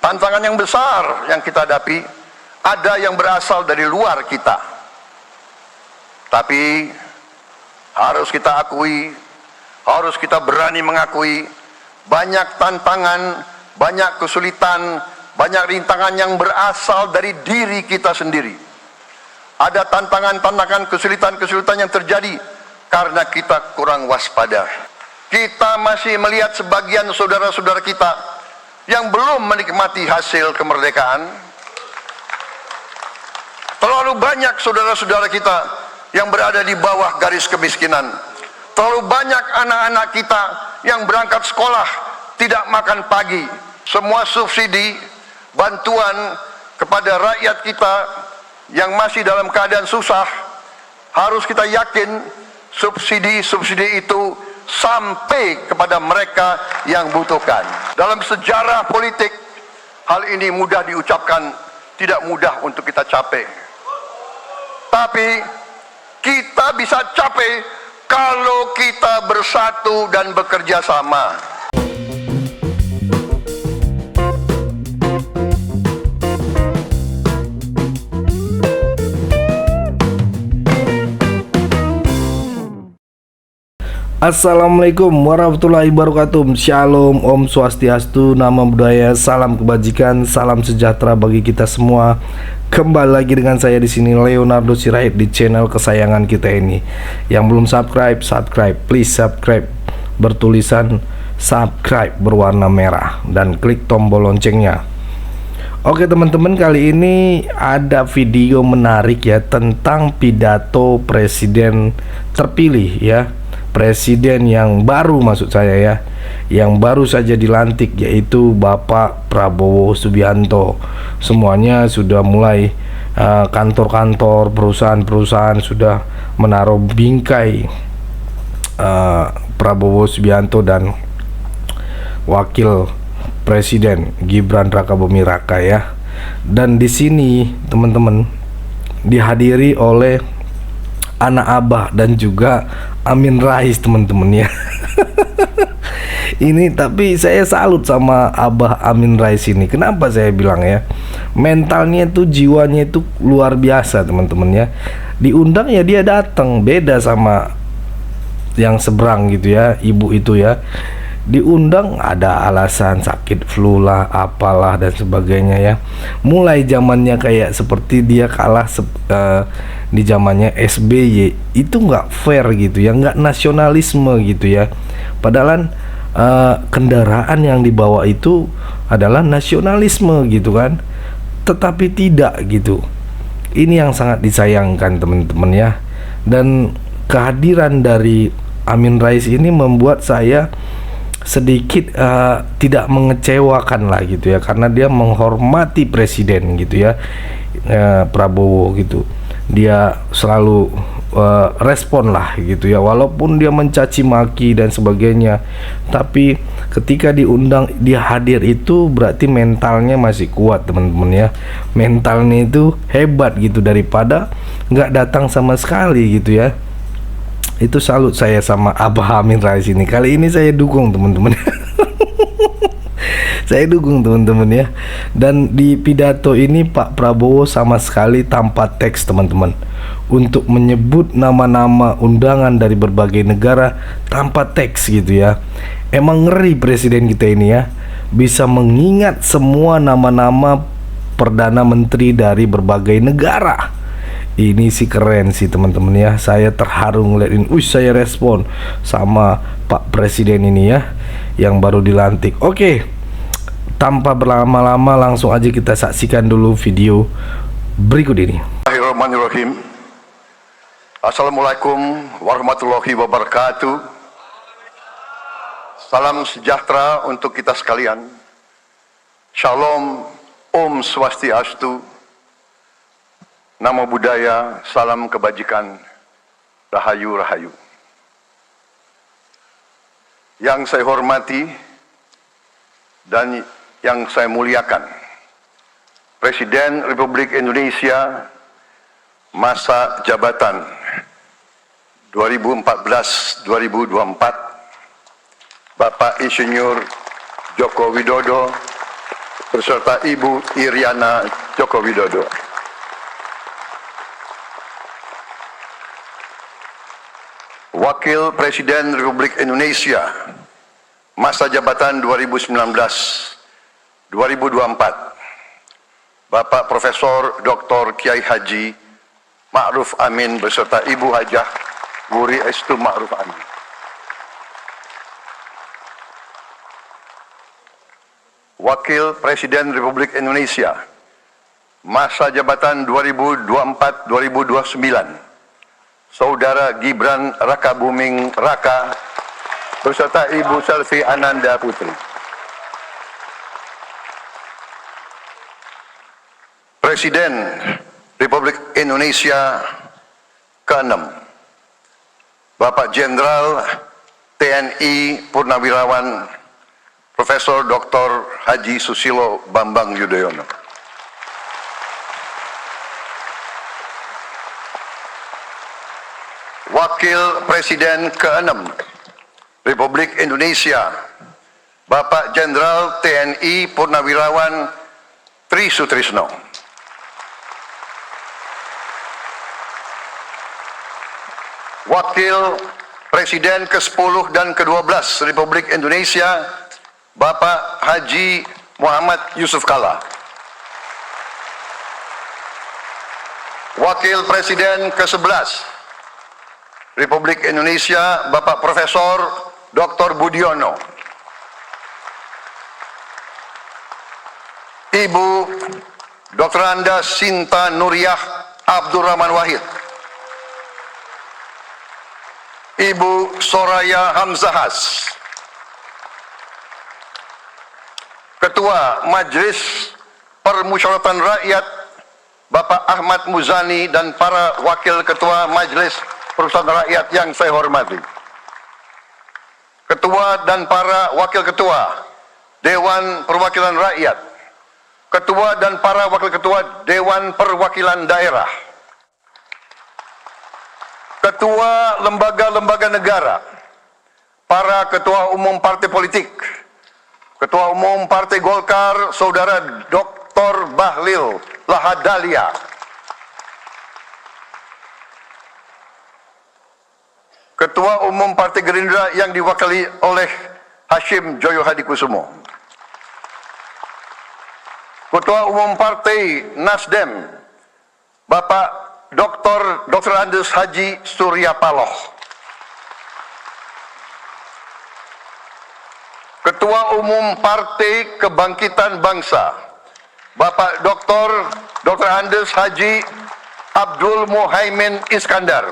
Tantangan yang besar yang kita hadapi ada yang berasal dari luar kita. Tapi harus kita akui, harus kita berani mengakui, banyak tantangan, banyak kesulitan, banyak rintangan yang berasal dari diri kita sendiri. Ada tantangan-tantangan, kesulitan-kesulitan yang terjadi karena kita kurang waspada. Kita masih melihat sebagian saudara-saudara kita yang belum menikmati hasil kemerdekaan. Terlalu banyak saudara-saudara kita yang berada di bawah garis kemiskinan. Terlalu banyak anak-anak kita yang berangkat sekolah tidak makan pagi. Semua subsidi, bantuan kepada rakyat kita yang masih dalam keadaan susah, harus kita yakin subsidi-subsidi itu sampai kepada mereka yang butuhkan. Dalam sejarah politik, hal ini mudah diucapkan, tidak mudah untuk kita capai. Tapi kita bisa capai kalau kita bersatu dan bekerja sama. Assalamualaikum warahmatullahi wabarakatuh. Shalom, Om Swastiastu, Namo Buddhaya, salam kebajikan, salam sejahtera bagi kita semua. Kembali lagi dengan saya di sini Leonardo Sirait di channel kesayangan kita ini. Yang belum subscribe, please subscribe. Bertulisan subscribe berwarna merah dan klik tombol loncengnya. Oke teman-teman, kali ini ada video menarik ya tentang pidato presiden terpilih ya. Presiden yang baru, maksud saya ya, yang baru saja dilantik, yaitu Bapak Prabowo Subianto. Semuanya sudah mulai kantor-kantor, perusahaan-perusahaan sudah menaruh bingkai Prabowo Subianto dan Wakil Presiden Gibran Rakabuming Raka ya. Dan di sini teman-teman dihadiri oleh anak Abah dan juga Amin Rais teman-teman ya. Ini tapi saya salut sama Abah Amin Rais ini. Kenapa saya bilang ya, mentalnya itu, jiwanya itu luar biasa teman-teman ya. Diundang ya dia datang, beda sama yang seberang gitu ya, ibu itu ya. Diundang ada alasan sakit flu lah, apalah dan sebagainya ya. Mulai zamannya kayak seperti dia kalah di zamannya SBY, itu nggak fair gitu ya, nggak nasionalisme gitu ya. Padahal kendaraan yang dibawa itu adalah nasionalisme gitu kan, tetapi tidak gitu. Ini yang sangat disayangkan teman-teman ya. Dan kehadiran dari Amin Rais ini membuat saya sedikit tidak mengecewakan lah gitu ya, karena dia menghormati presiden gitu ya, Prabowo gitu. Dia selalu respon lah gitu ya, walaupun dia mencaci maki dan sebagainya, tapi ketika diundang dia hadir itu berarti mentalnya masih kuat teman-teman ya. Mentalnya itu hebat gitu, daripada nggak datang sama sekali gitu ya. Itu salut saya sama Abah Amin Rais ini. Kali ini saya dukung teman-teman. Saya dukung teman-teman ya. Dan di pidato ini Pak Prabowo sama sekali tanpa teks teman-teman, untuk menyebut nama-nama undangan dari berbagai negara tanpa teks gitu ya. Emang ngeri presiden kita ini ya, bisa mengingat semua nama-nama perdana menteri dari berbagai negara. Ini sih keren sih teman-teman ya. Saya terharu ngeliatin. Saya respon sama Pak Presiden ini ya, yang baru dilantik. Oke, tanpa berlama-lama langsung aja kita saksikan dulu video berikut ini. Bismillahirrahmanirrahim. Assalamualaikum warahmatullahi wabarakatuh. Salam sejahtera untuk kita sekalian. Shalom, Om Swastiastu, Namo Buddhaya, salam kebajikan, rahayu rahayu. Yang saya hormati dan yang saya muliakan, Presiden Republik Indonesia masa jabatan 2014-2024, Bapak Insinyur Joko Widodo, beserta Ibu Iriana Joko Widodo. Wakil Presiden Republik Indonesia masa jabatan 2019-2024, Bapak Profesor Dr. Kiai Haji Ma'ruf Amin beserta Ibu Hajah Wuri Estu Ma'ruf Amin. Wakil Presiden Republik Indonesia masa jabatan 2024-2029, Saudara Gibran Rakabuming Raka beserta Ibu Selvi Ananda Putri. Presiden Republik Indonesia ke-6, Bapak Jenderal TNI Purnawirawan Profesor Dr. Haji Susilo Bambang Yudhoyono. Wakil Presiden ke-6 Republik Indonesia, Bapak Jenderal TNI Purnawirawan Tri Sutrisno. Wakil Presiden ke-10 dan ke-12 Republik Indonesia, Bapak Haji Muhammad Yusuf Kalla. Wakil Presiden ke-11 Republik Indonesia, Bapak Profesor Dr. Budiono. Ibu Dr. Anda Sinta Nuriyah Abdurrahman Wahid. Ibu Soraya Hamzahas. Ketua Majelis Permusyawaratan Rakyat Bapak Ahmad Muzani dan para Wakil Ketua Majelis Permusyawaratan Rakyat yang saya hormati. Ketua dan para Wakil Ketua Dewan Perwakilan Rakyat, Ketua dan para Wakil Ketua Dewan Perwakilan Daerah, Ketua lembaga-lembaga negara, para Ketua Umum Partai Politik, Ketua Umum Partai Golkar, Saudara Dr. Bahlil Lahadalia, Ketua Umum Partai Gerindra yang diwakili oleh Hashim Joyo Hadikusumo, Ketua Umum Partai Nasdem, Bapak Dr. Andes Haji Surya Paloh, Ketua Umum Partai Kebangkitan Bangsa, Bapak Dr. Andes Haji Abdul Muhaimin Iskandar,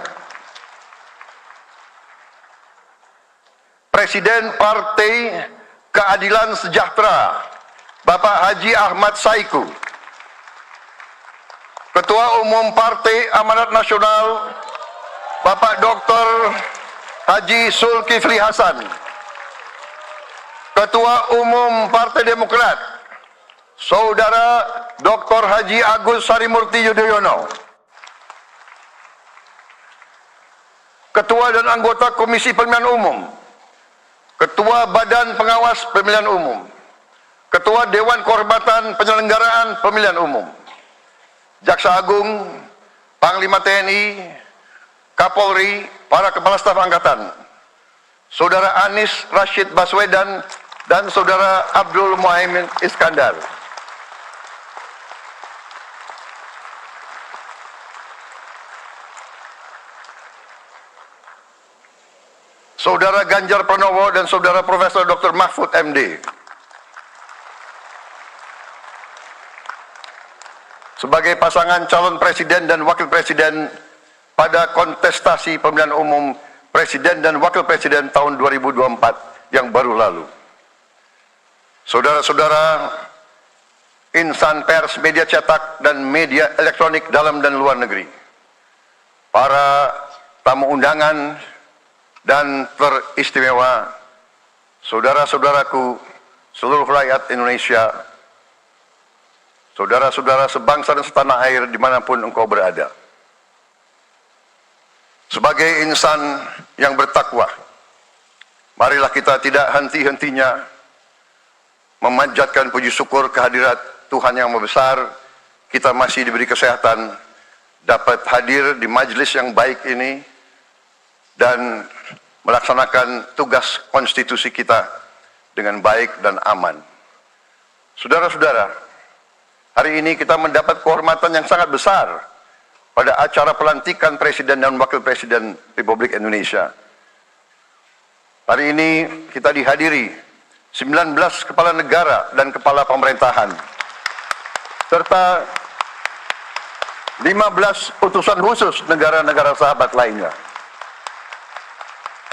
Presiden Partai Keadilan Sejahtera, Bapak Haji Ahmad Saiku, Ketua Umum Partai Amanat Nasional, Bapak Dr. Haji Zulkifli Hasan, Ketua Umum Partai Demokrat, Saudara Dr. Haji Agus Harimurti Yudhoyono, Ketua dan anggota Komisi Pemilihan Umum, Ketua Badan Pengawas Pemilihan Umum, Ketua Dewan Kehormatan Penyelenggaraan Pemilihan Umum, Jaksa Agung, Panglima TNI, Kapolri, para Kepala Staf Angkatan, Saudara Anies Rashid Baswedan, dan Saudara Abdul Muhaimin Iskandar. Saudara Ganjar Pranowo dan Saudara Profesor Dr. Mahfud MD. Sebagai pasangan calon presiden dan wakil presiden pada kontestasi pemilihan umum presiden dan wakil presiden tahun 2024 yang baru lalu. Saudara-saudara insan pers, media cetak, dan media elektronik dalam dan luar negeri, para tamu undangan dan teristimewa, saudara-saudaraku, seluruh rakyat Indonesia, saudara-saudara sebangsa dan setanah air dimanapun engkau berada. Sebagai insan yang bertakwa, marilah kita tidak henti-hentinya memanjatkan puji syukur kehadirat Tuhan yang Maha Besar, kita masih diberi kesehatan dapat hadir di majelis yang baik ini dan melaksanakan tugas konstitusi kita dengan baik dan aman. Saudara-saudara, hari ini kita mendapat kehormatan yang sangat besar pada acara pelantikan Presiden dan Wakil Presiden Republik Indonesia. Hari ini kita dihadiri 19 kepala negara dan kepala pemerintahan, serta 15 utusan khusus negara-negara sahabat lainnya.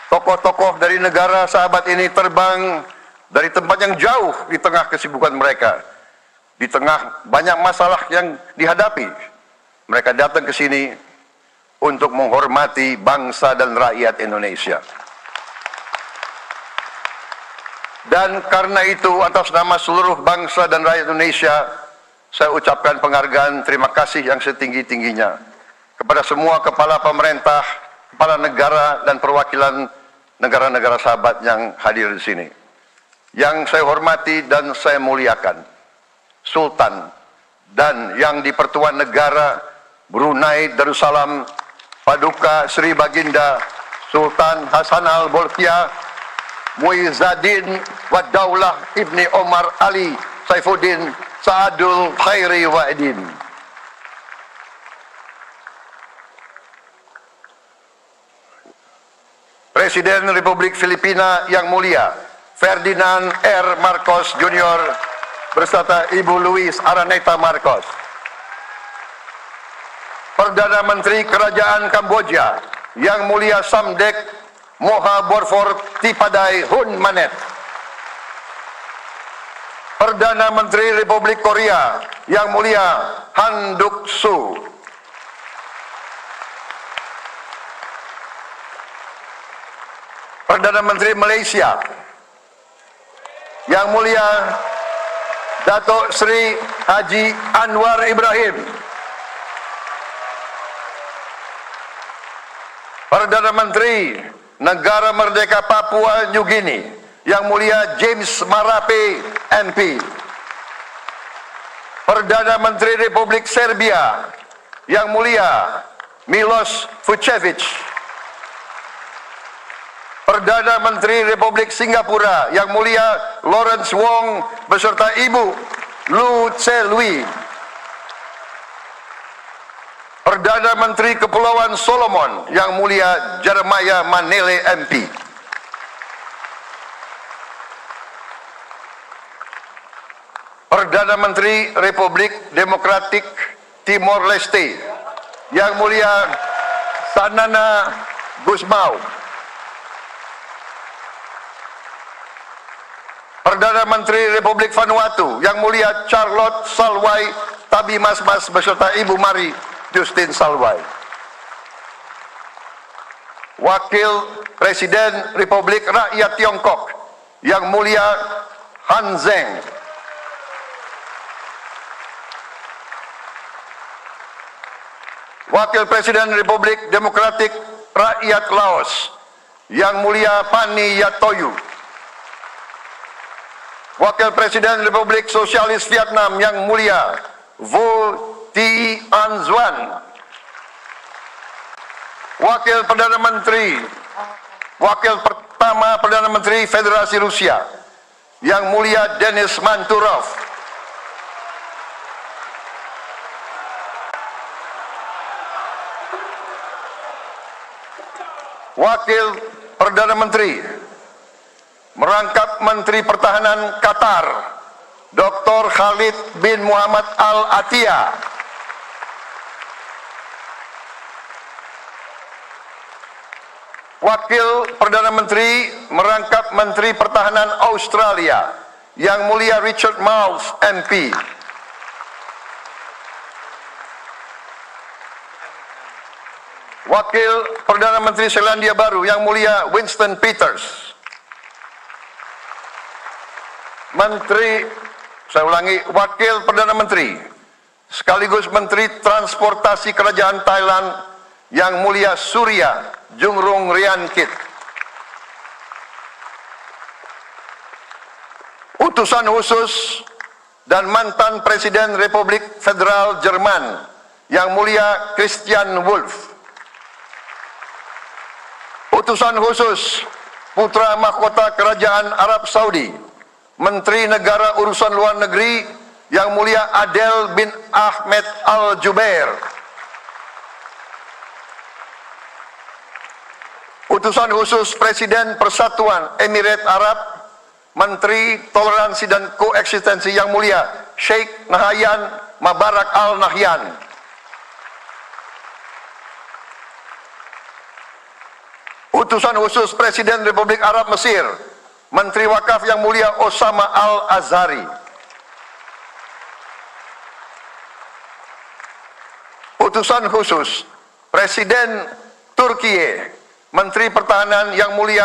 Tokoh-tokoh dari negara sahabat ini terbang dari tempat yang jauh di tengah kesibukan mereka, di tengah banyak masalah yang dihadapi. Mereka datang ke sini untuk menghormati bangsa dan rakyat Indonesia. Dan karena itu, atas nama seluruh bangsa dan rakyat Indonesia, saya ucapkan penghargaan terima kasih yang setinggi-tingginya kepada semua kepala pemerintah, kepala negara, dan perwakilan negara-negara sahabat yang hadir di sini. Yang saya hormati dan saya muliakan, Sultan dan yang di Pertuan Negara Brunei Darussalam Paduka Sri Baginda Sultan Hasan Al-Bolkiah Muizzaddin Wadaulah Ibni Omar Ali Saifuddin Saadul Khairi Wa'idin. Presiden Republik Filipina yang mulia Ferdinand R. Marcos Jr. beserta Ibu Luis Araneta Marcos. Perdana Menteri Kerajaan Kamboja yang mulia Samdech Moha Borfor Tipadai Hun Manet. Perdana Menteri Republik Korea yang mulia Han Duck-soo. Perdana Menteri Malaysia yang mulia Datuk Seri Haji Anwar Ibrahim. Perdana Menteri Negara Merdeka Papua New Guinea yang mulia James Marape MP. Perdana Menteri Republik Serbia yang mulia Milos Vucevic. Perdana Menteri Republik Singapura yang mulia Lawrence Wong beserta Ibu Lu Tse Lui. Perdana Menteri Kepulauan Solomon yang mulia Jeremiah Manele MP. Perdana Menteri Republik Demokratik Timor Leste yang mulia Sanana Gusmao. Perdana Menteri Republik Vanuatu yang mulia Charlotte Salwai Tabimasmas beserta Ibu Mari Justin Salwai. Wakil Presiden Republik Rakyat Tiongkok yang mulia Han Zheng. Wakil Presiden Republik Demokratik Rakyat Laos yang mulia Pani Yatoyu. Wakil Presiden Republik Sosialis Vietnam yang mulia Vo Thi An Xuan. Wakil pertama Perdana Menteri Federasi Rusia yang mulia Denis Manturov. Wakil Perdana Menteri merangkap Menteri Pertahanan Qatar Dr. Khalid bin Muhammad Al Attiyah. Wakil Perdana Menteri merangkap Menteri Pertahanan Australia yang mulia Richard Marles MP. Wakil Perdana Menteri Selandia Baru yang mulia Winston Peters. Wakil Perdana Menteri sekaligus Menteri Transportasi Kerajaan Thailand yang mulia Surya Jungrung Riankit. Utusan khusus dan mantan Presiden Republik Federal Jerman Yang Mulia Christian Wulff. Utusan khusus Putra Mahkota Kerajaan Arab Saudi, Menteri Negara Urusan Luar Negeri Yang Mulia Adel bin Ahmed Al Jubair. Utusan khusus Presiden Persatuan Emirat Arab, Menteri Toleransi dan Koeksistensi Yang Mulia Sheikh Nahyan Mubarak Al Nahyan. Utusan khusus Presiden Republik Arab Mesir, Menteri Wakaf Yang Mulia Osama Al Azhari. Utusan khusus Presiden Turkiye, Menteri Pertahanan Yang Mulia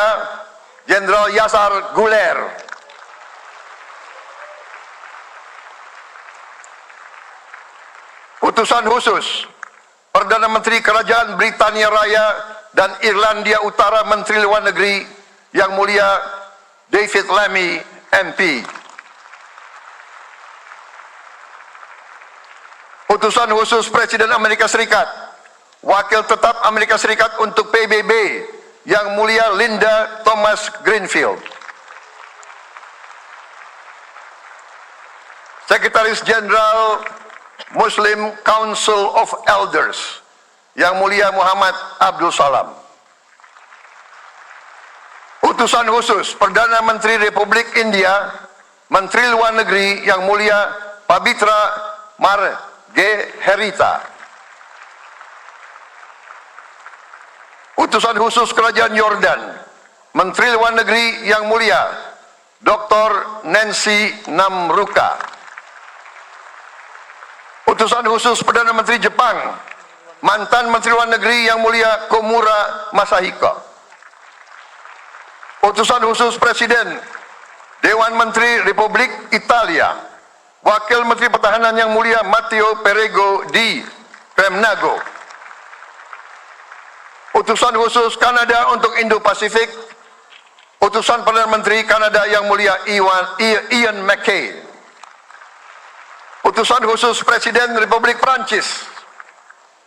Jenderal Yasar Guler. Utusan khusus Perdana Menteri Kerajaan Britania Raya dan Irlandia Utara, Menteri Luar Negeri Yang Mulia David Lammy MP. Utusan khusus Presiden Amerika Serikat, Wakil Tetap Amerika Serikat untuk PBB Yang Mulia Linda Thomas Greenfield. Sekretaris Jenderal Muslim Council of Elders Yang Mulia Muhammad Abdul Salam. Utusan khusus Perdana Menteri Republik India, Menteri Luar Negeri Yang Mulia Pabitra Margherita. Utusan khusus Kerajaan Yordan, Menteri Luar Negeri Yang Mulia Dr. Nancy Namruka. Utusan khusus Perdana Menteri Jepang, mantan Menteri Luar Negeri Yang Mulia Komura Masahiko. Utusan khusus Presiden Dewan Menteri Republik Italia, Wakil Menteri Pertahanan Yang Mulia Matteo Perego di Cremnago. Utusan khusus Kanada untuk Indo-Pasifik, Utusan Perdana Menteri Kanada Yang Mulia Ian MacKay. Utusan khusus Presiden Republik Prancis,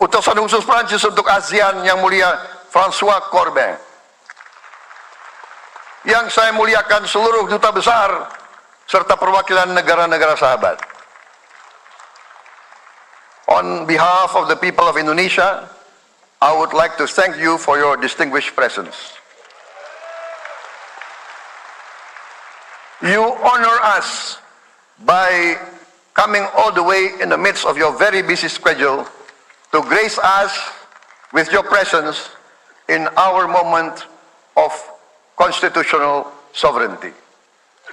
Utusan khusus Prancis untuk ASEAN Yang Mulia François Corbin. Yang saya muliakan seluruh duta besar serta perwakilan negara-negara sahabat. On behalf of the people of Indonesia, I would like to thank you for your distinguished presence. You honor us by coming all the way in the midst of your very busy schedule to grace us with your presence in our moment of constitutional sovereignty.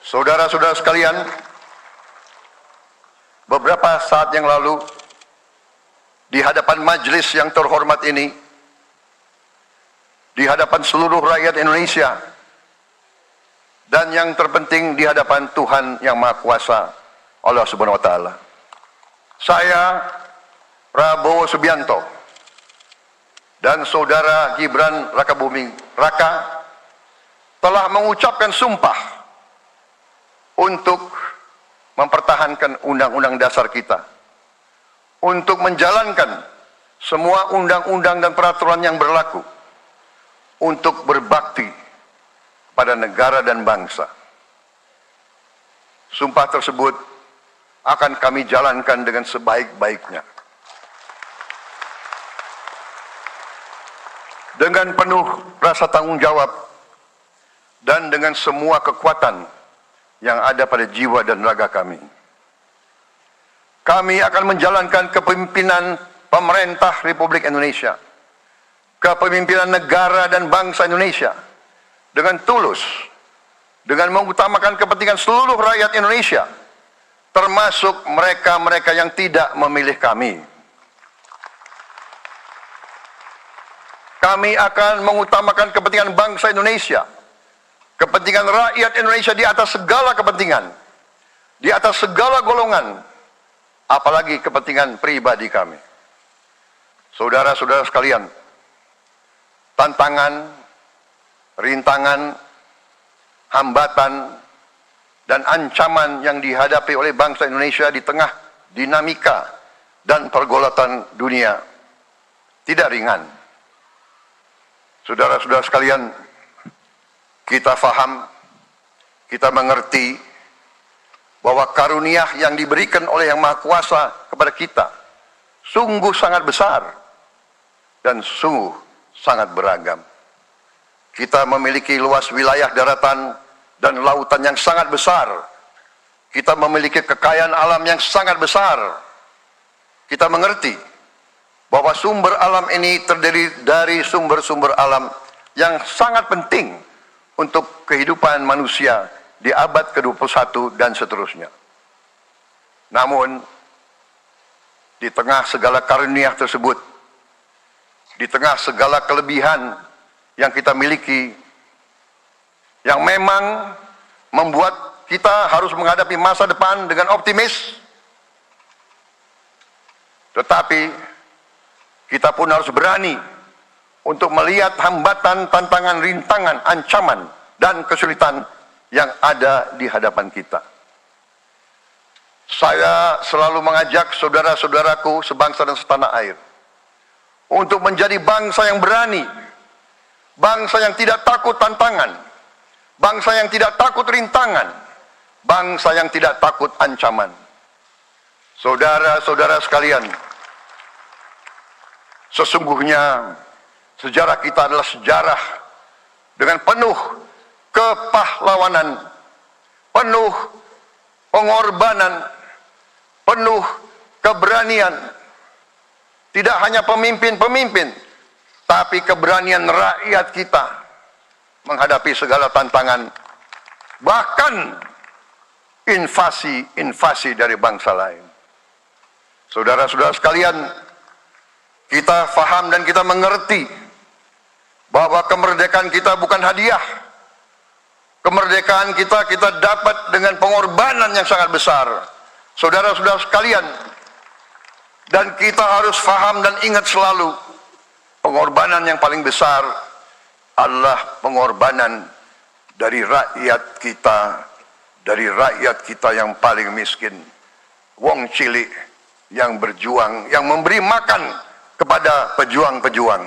Saudara-saudara sekalian, beberapa saat yang lalu di hadapan majelis yang terhormat ini, di hadapan seluruh rakyat Indonesia, dan yang terpenting di hadapan Tuhan Yang Maha Kuasa, Allah Subhanahu wa Ta'ala, saya Prabowo Subianto dan saudara Gibran Rakabuming Raka telah mengucapkan sumpah untuk mempertahankan undang-undang dasar kita, untuk menjalankan semua undang-undang dan peraturan yang berlaku, untuk berbakti pada negara dan bangsa. Sumpah tersebut akan kami jalankan dengan sebaik-baiknya, dengan penuh rasa tanggung jawab dan dengan semua kekuatan yang ada pada jiwa dan raga kami. Kami akan menjalankan kepemimpinan pemerintah Republik Indonesia, kepemimpinan negara dan bangsa Indonesia dengan tulus, dengan mengutamakan kepentingan seluruh rakyat Indonesia, termasuk mereka-mereka yang tidak memilih kami. Kami akan mengutamakan kepentingan bangsa Indonesia, kepentingan rakyat Indonesia di atas segala kepentingan, di atas segala golongan, apalagi kepentingan pribadi kami. Saudara-saudara sekalian, tantangan, rintangan, hambatan, dan ancaman yang dihadapi oleh bangsa Indonesia di tengah dinamika dan pergolatan dunia tidak ringan. Saudara-saudara sekalian, kita faham, kita mengerti bahwa karunia yang diberikan oleh Yang Maha Kuasa kepada kita sungguh sangat besar dan sungguh sangat beragam. Kita memiliki luas wilayah daratan dan lautan yang sangat besar. Kita memiliki kekayaan alam yang sangat besar. Kita mengerti bahwa sumber alam ini terdiri dari sumber-sumber alam yang sangat penting untuk kehidupan manusia di abad ke-21 dan seterusnya. Namun, di tengah segala karunia tersebut, di tengah segala kelebihan yang kita miliki, yang memang membuat kita harus menghadapi masa depan dengan optimis, tetapi kita pun harus berani untuk melihat hambatan, tantangan, rintangan, ancaman, dan kesulitan yang ada di hadapan kita. Saya selalu mengajak saudara-saudaraku sebangsa dan setanah air untuk menjadi bangsa yang berani, bangsa yang tidak takut tantangan, bangsa yang tidak takut rintangan, bangsa yang tidak takut ancaman. Saudara-saudara sekalian, sesungguhnya sejarah kita adalah sejarah dengan penuh kepahlawanan, penuh pengorbanan, penuh keberanian. Tidak hanya pemimpin-pemimpin, tapi keberanian rakyat kita menghadapi segala tantangan, bahkan invasi-invasi dari bangsa lain. Saudara-saudara sekalian, kita faham dan kita mengerti bahwa kemerdekaan kita bukan hadiah. Kemerdekaan kita dapat dengan pengorbanan yang sangat besar. Saudara-saudara sekalian, dan kita harus faham dan ingat selalu, pengorbanan yang paling besar adalah pengorbanan dari rakyat kita yang paling miskin, wong cilik yang berjuang, yang memberi makan kepada pejuang-pejuang.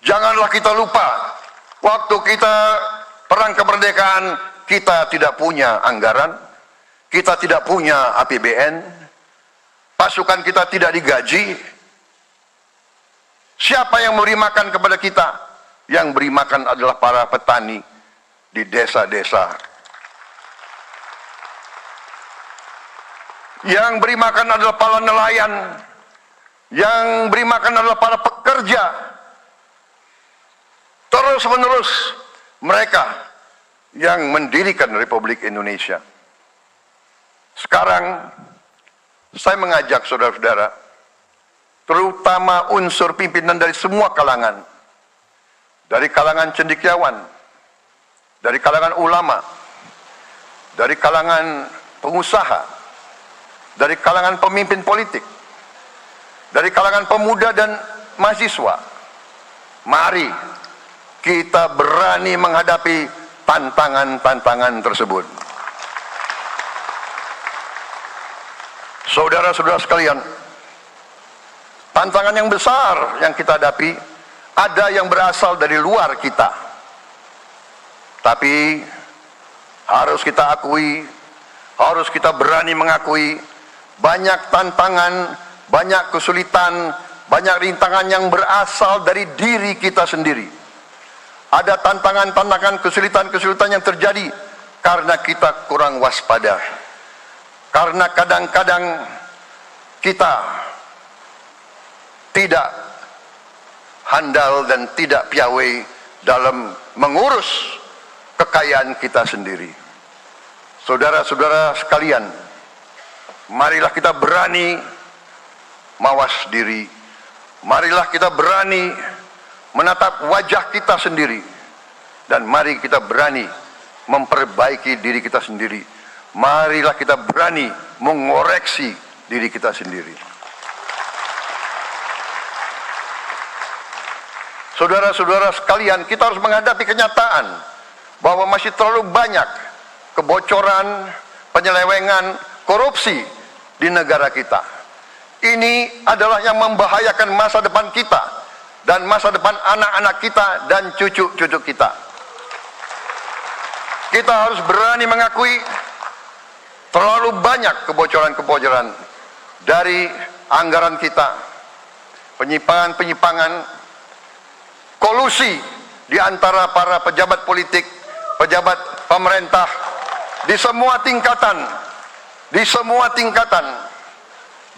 Janganlah kita lupa, waktu kita perang kemerdekaan, kita tidak punya anggaran, kita tidak punya APBN, pasukan kita tidak digaji. Siapa yang memberi makan kepada kita? Yang beri makan adalah para petani di desa-desa. Yang beri makan adalah para nelayan. Yang beri makan adalah para pekerja. Terus-menerus mereka yang mendirikan Republik Indonesia. Sekarang saya mengajak saudara-saudara, terutama unsur pimpinan dari semua kalangan, dari kalangan cendekiawan, dari kalangan ulama, dari kalangan pengusaha, dari kalangan pemimpin politik, dari kalangan pemuda dan mahasiswa. Mari kita berani menghadapi tantangan-tantangan tersebut. Saudara-saudara sekalian, tantangan yang besar yang kita hadapi ada yang berasal dari luar kita. Tapi harus kita akui, harus kita berani mengakui, banyak tantangan, banyak kesulitan, banyak rintangan yang berasal dari diri kita sendiri. Ada tantangan-tantangan, kesulitan-kesulitan yang terjadi karena kita kurang waspada. Karena kadang-kadang kita tidak handal dan tidak piawai dalam mengurus kekayaan kita sendiri. Saudara-saudara sekalian, marilah kita berani mawas diri. Marilah kita berani menatap wajah kita sendiri. Dan mari kita berani memperbaiki diri kita sendiri. Marilah kita berani mengoreksi diri kita sendiri. Saudara-saudara sekalian, kita harus menghadapi kenyataan bahwa masih terlalu banyak kebocoran, penyelewengan, korupsi di negara kita. Ini adalah yang membahayakan masa depan kita dan masa depan anak-anak kita dan cucu-cucu kita. Kita harus berani mengakui terlalu banyak kebocoran-kebocoran dari anggaran kita, penyimpangan-penyimpangan, kolusi di antara para pejabat politik, pejabat pemerintah di semua tingkatan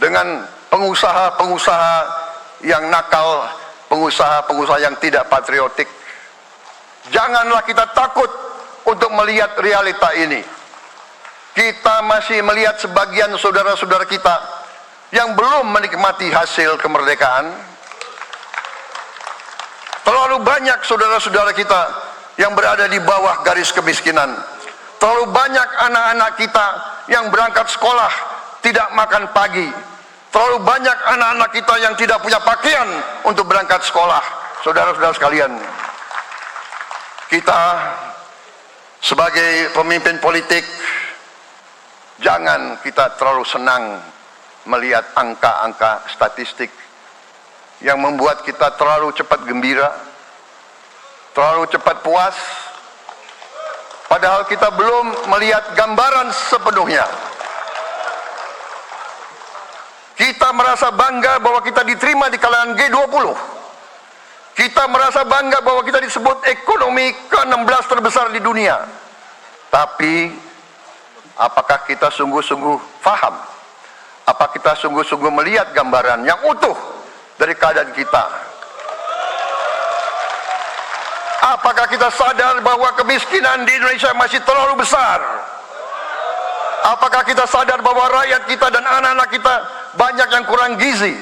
dengan pengusaha-pengusaha yang nakal, pengusaha-pengusaha yang tidak patriotik. Janganlah kita takut untuk melihat realita ini. Kita masih melihat sebagian saudara-saudara kita yang belum menikmati hasil kemerdekaan. Terlalu banyak saudara-saudara kita yang berada di bawah garis kemiskinan. Terlalu banyak anak-anak kita yang berangkat sekolah tidak makan pagi. Terlalu banyak anak-anak kita yang tidak punya pakaian untuk berangkat sekolah. Saudara-saudara sekalian, kita sebagai pemimpin politik, jangan kita terlalu senang melihat angka-angka statistik yang membuat kita terlalu cepat gembira, terlalu cepat puas, padahal kita belum melihat gambaran sepenuhnya. Kita merasa bangga bahwa kita diterima di kalangan G20. Kita merasa bangga bahwa kita disebut ekonomi ke-16 terbesar di dunia. Tapi apakah kita sungguh-sungguh faham? Apa kita sungguh-sungguh melihat gambaran yang utuh dari keadaan kita? Apakah kita sadar bahwa kemiskinan di Indonesia masih terlalu besar? Apakah kita sadar bahwa rakyat kita dan anak-anak kita banyak yang kurang gizi?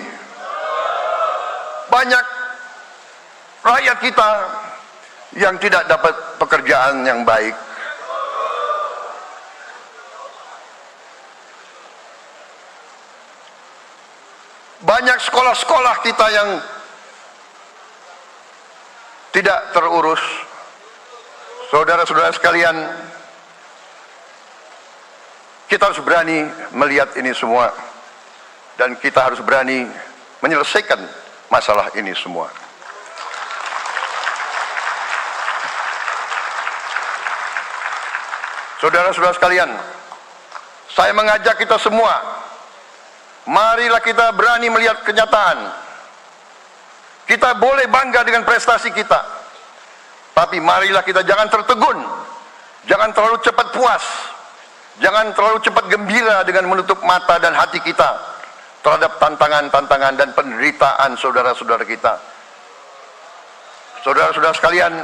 Banyak rakyat kita yang tidak dapat pekerjaan yang baik. Banyak sekolah-sekolah kita yang tidak terurus. Saudara-saudara sekalian, kita harus berani melihat ini semua dan kita harus berani menyelesaikan masalah ini semua. Saudara-saudara sekalian, saya mengajak kita semua, marilah kita berani melihat kenyataan. Kita boleh bangga dengan prestasi kita, tapi marilah kita jangan tertegun, jangan terlalu cepat puas, jangan terlalu cepat gembira dengan menutup mata dan hati kita terhadap tantangan-tantangan dan penderitaan saudara-saudara kita. Saudara-saudara sekalian,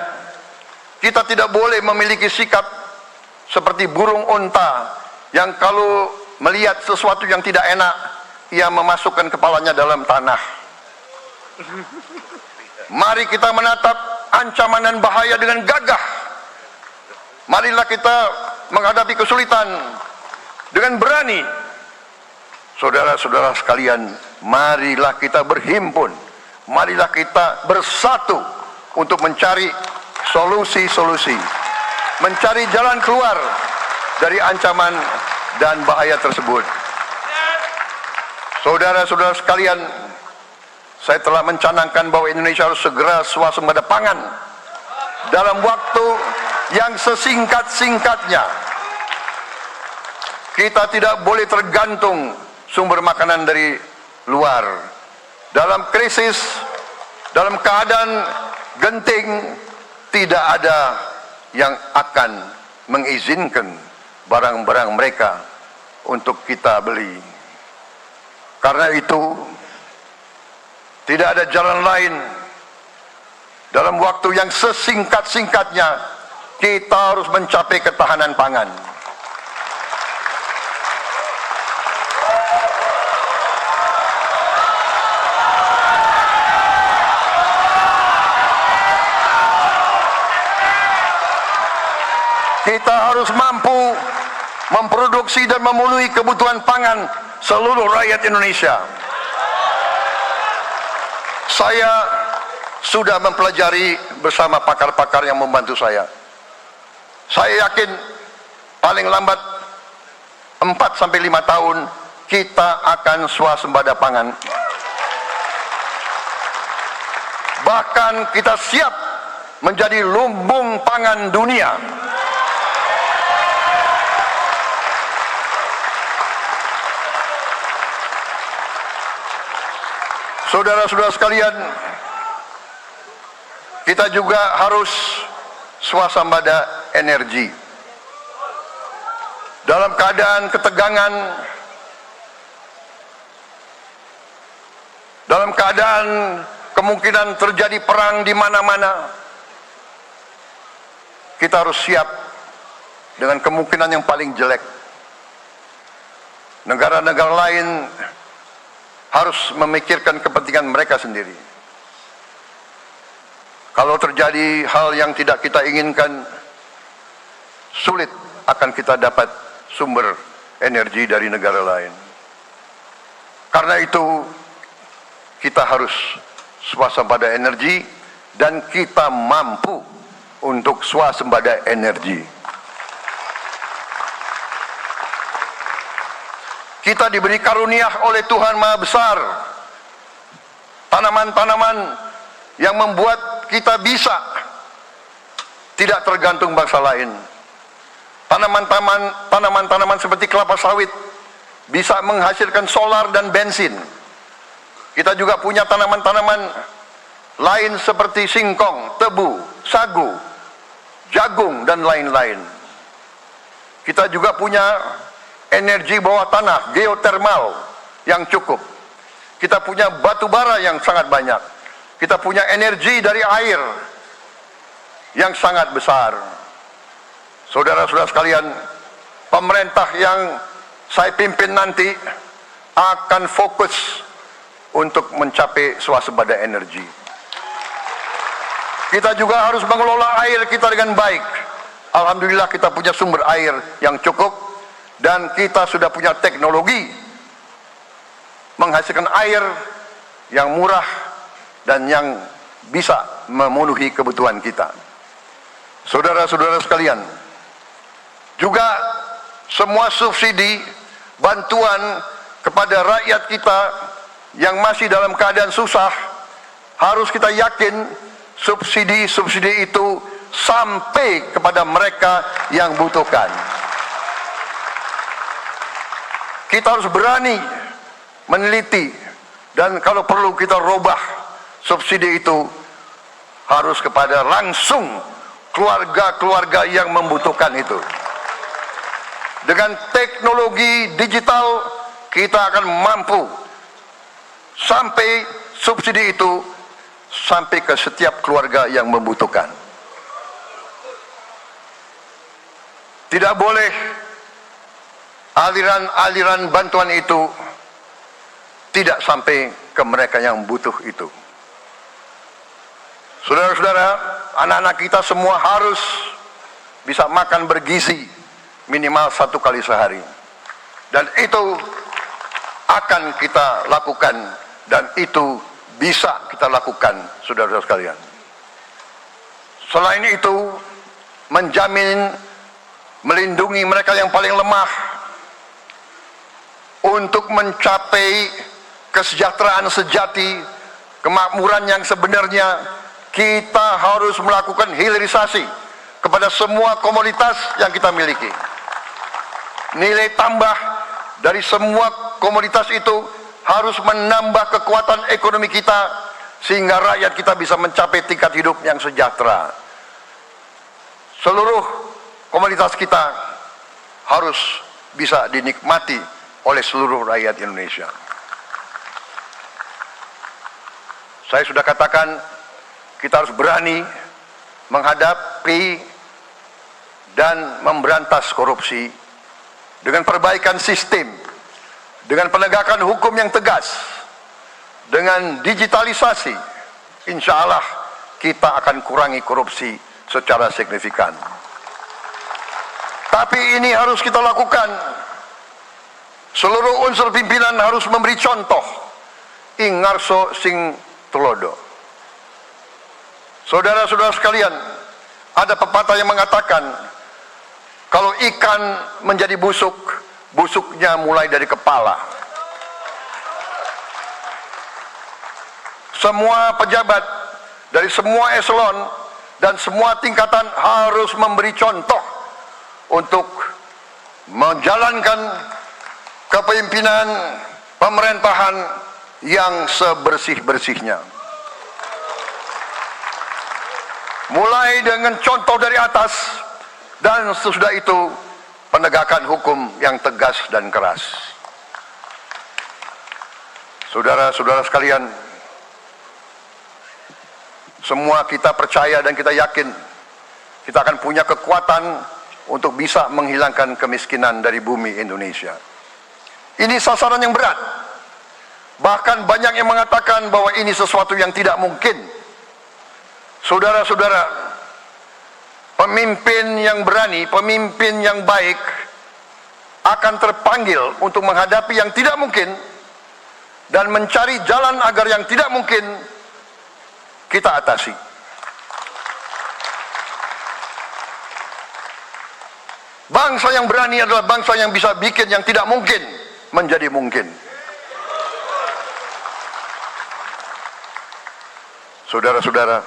kita tidak boleh memiliki sikap seperti burung unta yang kalau melihat sesuatu yang tidak enak, ia memasukkan kepalanya dalam tanah. Mari kita menatap ancaman dan bahaya dengan gagah. Marilah kita menghadapi kesulitan dengan berani. Saudara-saudara sekalian, marilah kita berhimpun, marilah kita bersatu untuk mencari solusi-solusi, mencari jalan keluar dari ancaman dan bahaya tersebut. Saudara-saudara sekalian, saya telah mencanangkan bahwa Indonesia harus segera swasembada pangan dalam waktu yang sesingkat-singkatnya. Kita tidak boleh tergantung sumber makanan dari luar. Dalam krisis, dalam keadaan genting, tidak ada yang akan mengizinkan barang-barang mereka untuk kita beli. Karena itu, tidak ada jalan lain. Dalam waktu yang sesingkat-singkatnya, kita harus mencapai ketahanan pangan. Kita harus mampu memproduksi dan memenuhi kebutuhan pangan seluruh rakyat Indonesia. Saya sudah mempelajari bersama pakar-pakar yang membantu saya. Saya yakin paling lambat 4-5 tahun kita akan swasembada pangan. Bahkan kita siap menjadi lumbung pangan dunia. Saudara-saudara sekalian, kita juga harus swasembada energi. Dalam keadaan ketegangan, dalam keadaan kemungkinan terjadi perang di mana-mana, kita harus siap dengan kemungkinan yang paling jelek. Negara-negara lain harus memikirkan kepentingan mereka sendiri. Kalau terjadi hal yang tidak kita inginkan, sulit akan kita dapat sumber energi dari negara lain. Karena itu, kita harus swasembada energi dan kita mampu untuk swasembada energi. Kita diberi karunia oleh Tuhan Maha Besar tanaman-tanaman yang membuat kita bisa tidak tergantung bangsa lain. Tanaman-tanaman seperti kelapa sawit bisa menghasilkan solar dan bensin. Kita juga punya tanaman-tanaman lain seperti singkong, tebu, sagu, jagung, dan lain-lain. Kita juga punya energi bawah tanah, geotermal yang cukup. Kita punya batu bara yang sangat banyak. Kita punya energi dari air yang sangat besar. Saudara-saudara sekalian, pemerintah yang saya pimpin nanti akan fokus untuk mencapai swasembada energi. Kita juga harus mengelola air kita dengan baik. Alhamdulillah kita punya sumber air yang cukup dan kita sudah punya teknologi menghasilkan air yang murah dan yang bisa memenuhi kebutuhan kita. Saudara-saudara sekalian, juga semua subsidi bantuan kepada rakyat kita yang masih dalam keadaan susah, harus kita yakin subsidi-subsidi itu sampai kepada mereka yang butuhkan. Kita harus berani meneliti dan kalau perlu kita robah subsidi itu harus kepada langsung keluarga-keluarga yang membutuhkan itu. Dengan teknologi digital kita akan mampu sampai subsidi itu sampai ke setiap keluarga yang membutuhkan. Tidak boleh aliran-aliran bantuan itu tidak sampai ke mereka yang butuh itu. Saudara-saudara, anak-anak kita semua harus bisa makan bergizi minimal 1 kali sehari. Dan itu akan kita lakukan dan itu bisa kita lakukan, saudara-saudara sekalian. Selain itu, menjamin melindungi mereka yang paling lemah untuk mencapai kesejahteraan sejati, kemakmuran yang sebenarnya, kita harus melakukan hilirisasi kepada semua komoditas yang kita miliki. Nilai tambah dari semua komoditas itu harus menambah kekuatan ekonomi kita sehingga rakyat kita bisa mencapai tingkat hidup yang sejahtera. Seluruh komoditas kita harus bisa dinikmati oleh seluruh rakyat Indonesia. Saya sudah katakan kita harus berani menghadapi dan memberantas korupsi dengan perbaikan sistem, dengan penegakan hukum yang tegas, dengan digitalisasi. Insya Allah kita akan kurangi korupsi secara signifikan. Tapi ini harus kita lakukan. Seluruh unsur pimpinan harus memberi contoh. Ingarso sing tulodo. Saudara-saudara sekalian, ada pepatah yang mengatakan kalau ikan menjadi busuk, busuknya mulai dari kepala. Semua pejabat dari semua eselon dan semua tingkatan harus memberi contoh untuk menjalankan kepemimpinan pemerintahan yang sebersih-bersihnya. Mulai dengan contoh dari atas dan sesudah itu penegakan hukum yang tegas dan keras. Saudara-saudara sekalian, semua kita percaya dan kita yakin kita akan punya kekuatan untuk bisa menghilangkan kemiskinan dari bumi Indonesia. Ini sasaran yang berat. Bahkan banyak yang mengatakan bahwa ini sesuatu yang tidak mungkin. Saudara-saudara, pemimpin yang berani, pemimpin yang baik akan terpanggil untuk menghadapi yang tidak mungkin dan mencari jalan agar yang tidak mungkin kita atasi. Bangsa yang berani adalah bangsa yang bisa bikin yang tidak mungkin menjadi mungkin. Saudara-saudara,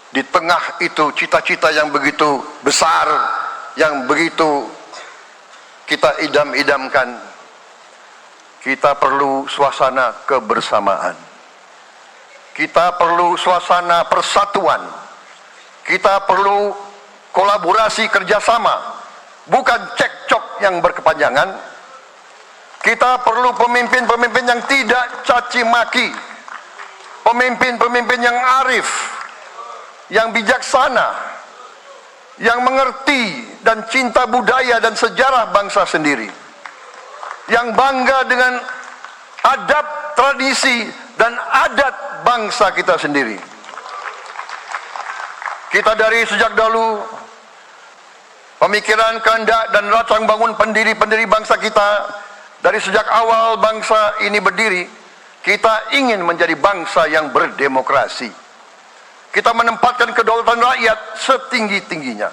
di tengah itu cita-cita yang begitu besar, yang begitu kita idam-idamkan, kita perlu suasana kebersamaan. Kita perlu suasana persatuan. Kita perlu kolaborasi kerjasama, bukan cekcok yang berkepanjangan. Kita perlu pemimpin-pemimpin yang tidak caci maki, pemimpin-pemimpin yang arif, yang bijaksana, yang mengerti dan cinta budaya dan sejarah bangsa sendiri, yang bangga dengan adab, tradisi, dan adat bangsa kita sendiri. Kita dari sejak dahulu pemikiran, kehendak, dan rancang bangun pendiri-pendiri bangsa kita, dari sejak awal bangsa ini berdiri, kita ingin menjadi bangsa yang berdemokrasi. Kita menempatkan kedaulatan rakyat setinggi-tingginya.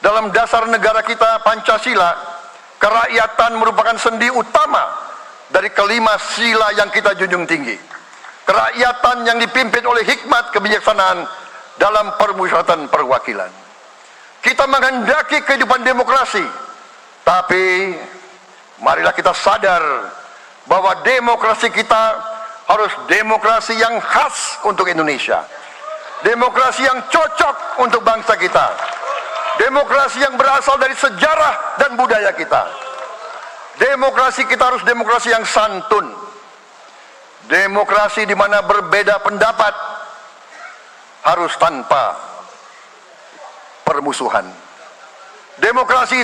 Dalam dasar negara kita, Pancasila, kerakyatan merupakan sendi utama dari kelima sila yang kita junjung tinggi. Kerakyatan yang dipimpin oleh hikmat kebijaksanaan dalam permusyawaratan perwakilan. Kita menghendaki kehidupan demokrasi, tapi marilah kita sadar bahwa demokrasi kita harus demokrasi yang khas untuk Indonesia, demokrasi yang cocok untuk bangsa kita, demokrasi yang berasal dari sejarah dan budaya kita. Demokrasi kita harus demokrasi yang santun, demokrasi di mana berbeda pendapat harus tanpa permusuhan, demokrasi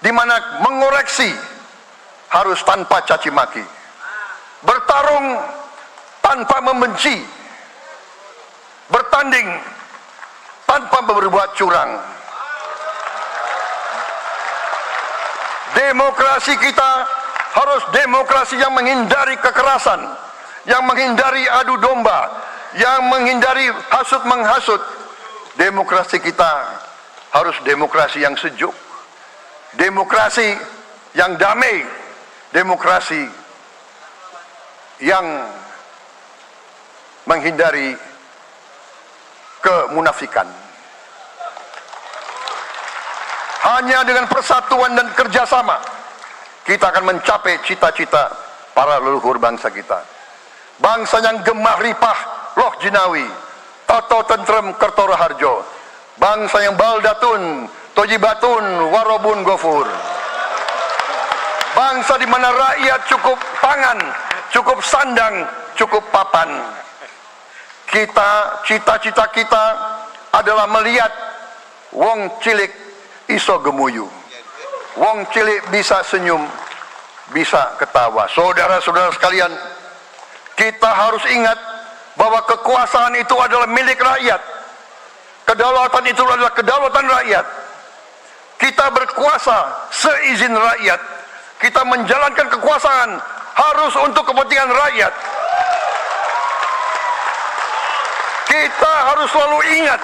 di mana mengoreksi harus tanpa caci maki, bertarung tanpa membenci, bertanding tanpa berbuat curang. Demokrasi kita harus demokrasi yang menghindari kekerasan, yang menghindari adu domba, yang menghindari hasut menghasut. Demokrasi kita harus demokrasi yang sejuk, demokrasi yang damai, demokrasi yang menghindari kemunafikan. Hanya dengan persatuan dan kerjasama kita akan mencapai cita-cita para leluhur bangsa kita. Bangsa yang gemah ripah loh jinawi, toto tentrem kerto raharjo. Bangsa yang baldatun tojibatun warobun gofur. Bangsa di mana rakyat cukup pangan, cukup sandang, cukup papan. Cita-cita kita adalah melihat wong cilik iso gemuyu, wong cilik bisa senyum, bisa ketawa. Saudara-saudara sekalian, kita harus ingat bahwa kekuasaan itu adalah milik rakyat, kedaulatan itu adalah kedaulatan rakyat. Kita berkuasa seizin rakyat, kita menjalankan kekuasaan harus untuk kepentingan rakyat. Kita harus selalu ingat,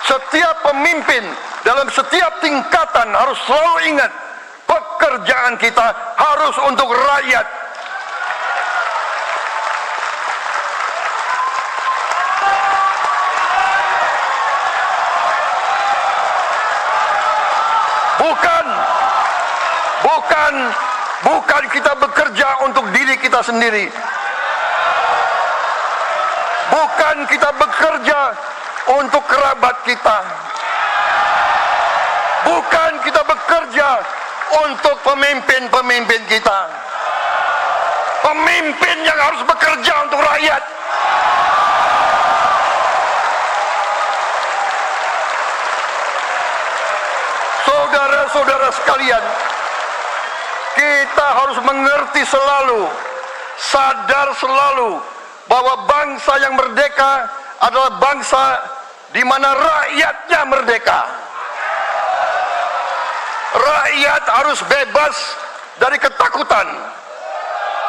setiap pemimpin dalam setiap tingkatan harus selalu ingat pekerjaan kita harus untuk rakyat. Bukan kita bekerja untuk diri kita sendiri. Bukan kita bekerja untuk kerabat kita. Bukan kita bekerja untuk pemimpin-pemimpin kita. Pemimpin yang harus bekerja untuk rakyat. Saudara-saudara sekalian, kita harus mengerti selalu, sadar selalu bahwa bangsa yang merdeka adalah bangsa di mana rakyatnya merdeka. Rakyat harus bebas dari ketakutan,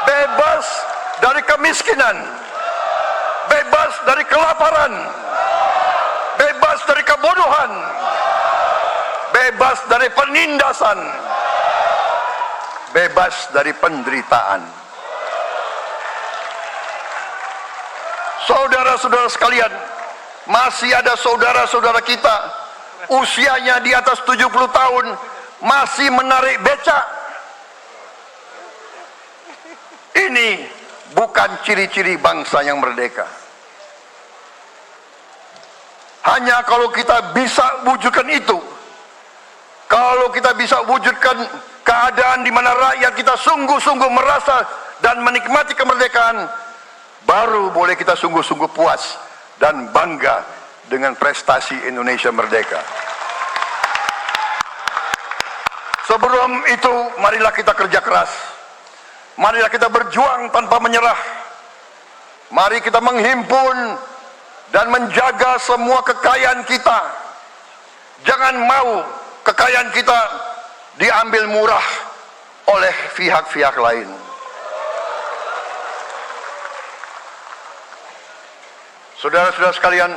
bebas dari kemiskinan, bebas dari kelaparan, bebas dari kebodohan, bebas dari penindasan, bebas dari penderitaan. Saudara-saudara sekalian, masih ada saudara-saudara kita usianya di atas 70 tahun masih menarik becak. Ini bukan ciri-ciri bangsa yang merdeka. Hanya kalau kita bisa wujudkan itu, kalau kita bisa wujudkan keadaan di mana rakyat kita sungguh-sungguh merasa dan menikmati kemerdekaan, baru boleh kita sungguh-sungguh puas dan bangga dengan prestasi Indonesia merdeka. Sebelum itu, marilah kita kerja keras. Marilah kita berjuang tanpa menyerah. Mari kita menghimpun dan menjaga semua kekayaan kita. Jangan mau kekayaan kita diambil murah oleh pihak-pihak lain. Saudara-saudara sekalian,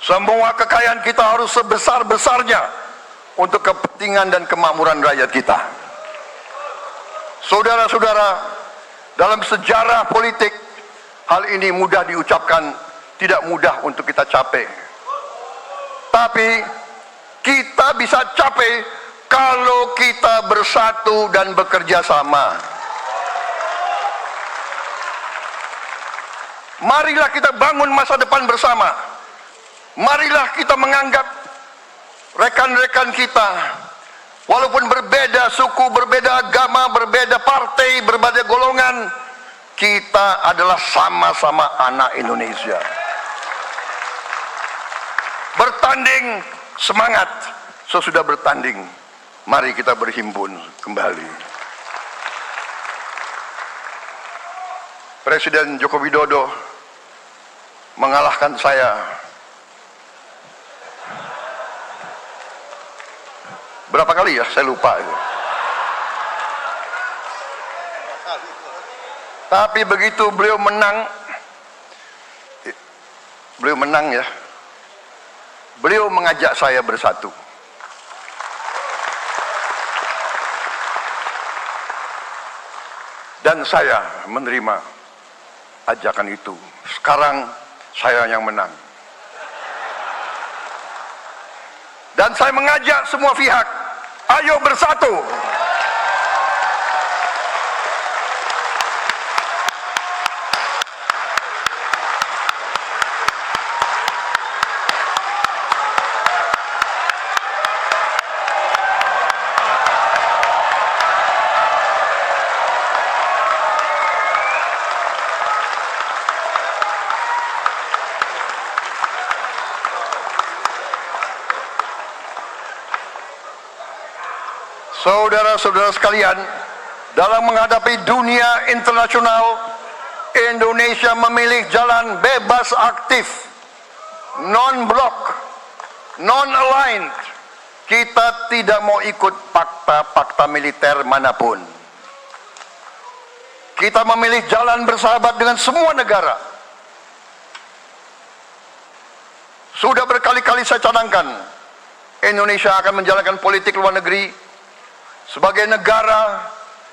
semua kekayaan kita harus sebesar-besarnya untuk kepentingan dan kemakmuran rakyat kita. Saudara-saudara, dalam sejarah politik, hal ini mudah diucapkan, tidak mudah untuk kita capai. Tapi kita bisa capai kalau kita bersatu dan bekerja sama. Marilah kita bangun masa depan bersama. Marilah kita menganggap rekan-rekan kita, walaupun berbeda suku, berbeda agama, berbeda partai, berbeda golongan, kita adalah sama-sama anak Indonesia. Bertanding, semangat. Sesudah bertanding, mari kita berhimpun kembali. Presiden Joko Widodo mengalahkan saya berapa kali ya, saya lupa itu. Tapi begitu beliau menang ya, beliau mengajak saya bersatu. Dan saya menerima ajakan itu. Sekarang saya yang menang. Dan saya mengajak semua pihak, ayo bersatu. Saudara-saudara sekalian, dalam menghadapi dunia internasional, Indonesia memilih jalan bebas aktif, non-blok, non-aligned. Kita tidak mau ikut fakta-fakta militer manapun. Kita memilih jalan bersahabat dengan semua negara. Sudah berkali-kali saya cadangkan, Indonesia akan menjalankan politik luar negeri sebagai negara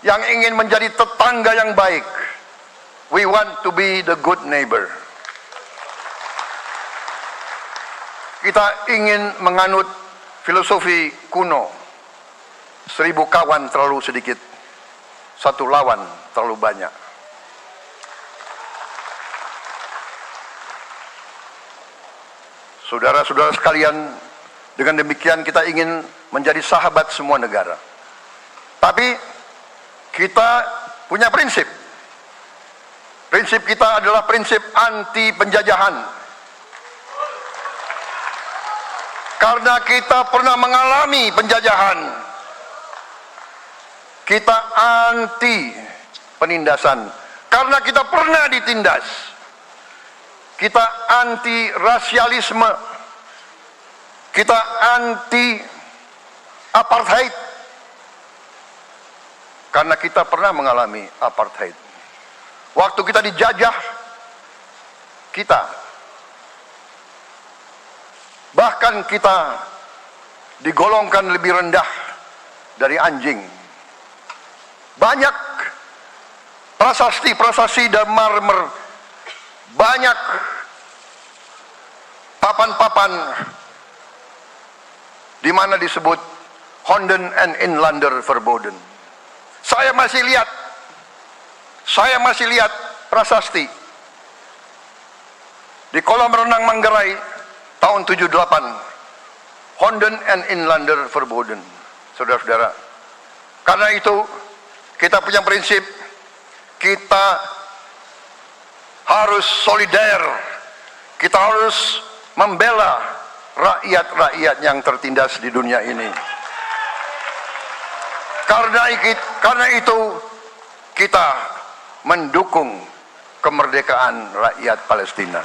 yang ingin menjadi tetangga yang baik, we want to be the good neighbor. Kita ingin menganut filosofi kuno, 1000 kawan terlalu sedikit, 1 lawan terlalu banyak. Saudara-saudara sekalian, dengan demikian kita ingin menjadi sahabat semua negara. Tapi kita punya prinsip. Prinsip kita adalah prinsip anti penjajahan. Karena kita pernah mengalami penjajahan, kita anti penindasan. Karena kita pernah ditindas, kita anti rasialisme, kita anti apartheid. Karena kita pernah mengalami apartheid. Waktu kita dijajah, kita bahkan kita digolongkan lebih rendah dari anjing. Banyak prasasti-prasasti dan marmer, banyak papan-papan di mana disebut Honden and Inlander Verboden. Saya masih lihat prasasti di kolam renang Manggarai tahun 78, Honden and Inlander Verboden. Saudara-saudara, karena itu kita punya prinsip, kita harus solider, kita harus membela rakyat-rakyat yang tertindas di dunia ini. Karena itu kita mendukung kemerdekaan rakyat Palestina.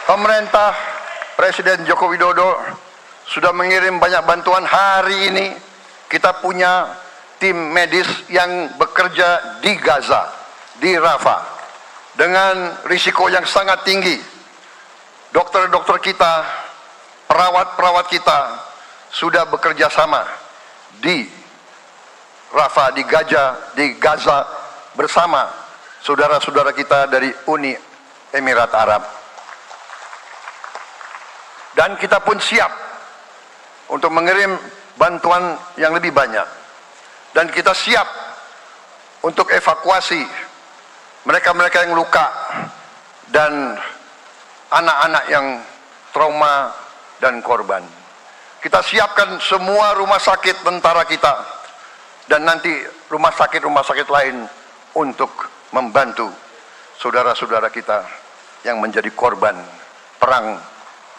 Pemerintah Presiden Joko Widodo sudah mengirim banyak bantuan. Hari ini kita punya tim medis yang bekerja di Gaza, di Rafah, dengan risiko yang sangat tinggi. Dokter-dokter kita, perawat-perawat kita sudah bekerja sama di Rafah, di Gaza bersama saudara-saudara kita dari Uni Emirat Arab. Dan kita pun siap untuk mengirim bantuan yang lebih banyak. Dan kita siap untuk evakuasi mereka-mereka yang luka dan anak-anak yang trauma dan korban. Kita siapkan semua rumah sakit tentara kita dan nanti rumah sakit lain untuk membantu saudara-saudara kita yang menjadi korban perang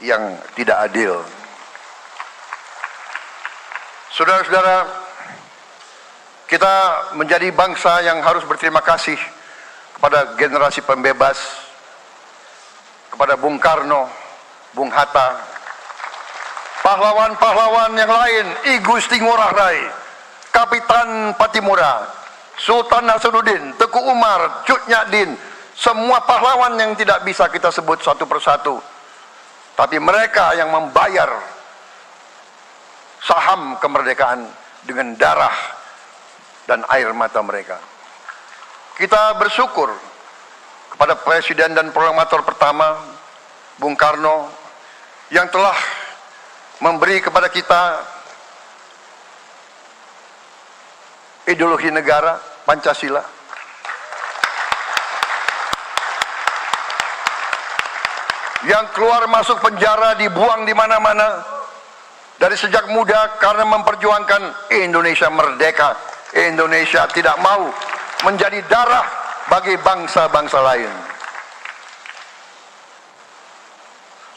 yang tidak adil. Saudara-saudara, kita menjadi bangsa yang harus berterima kasih kepada generasi pembebas, kepada Bung Karno, Bung Hatta, pahlawan-pahlawan yang lain, I Gusti Ngurah Rai, Kapitan Patimura, Sultan Nasruddin, Teku Umar, Cut Nyak semua pahlawan yang tidak bisa kita sebut satu persatu. Tapi mereka yang membayar saham kemerdekaan dengan darah dan air mata mereka. Kita bersyukur kepada Presiden dan Proklamator pertama, Bung Karno, yang telah memberi kepada kita ideologi negara, Pancasila. Yang keluar masuk penjara, dibuang di mana-mana dari sejak muda karena memperjuangkan Indonesia merdeka. Indonesia tidak mau menjadi darah bagi bangsa-bangsa lain.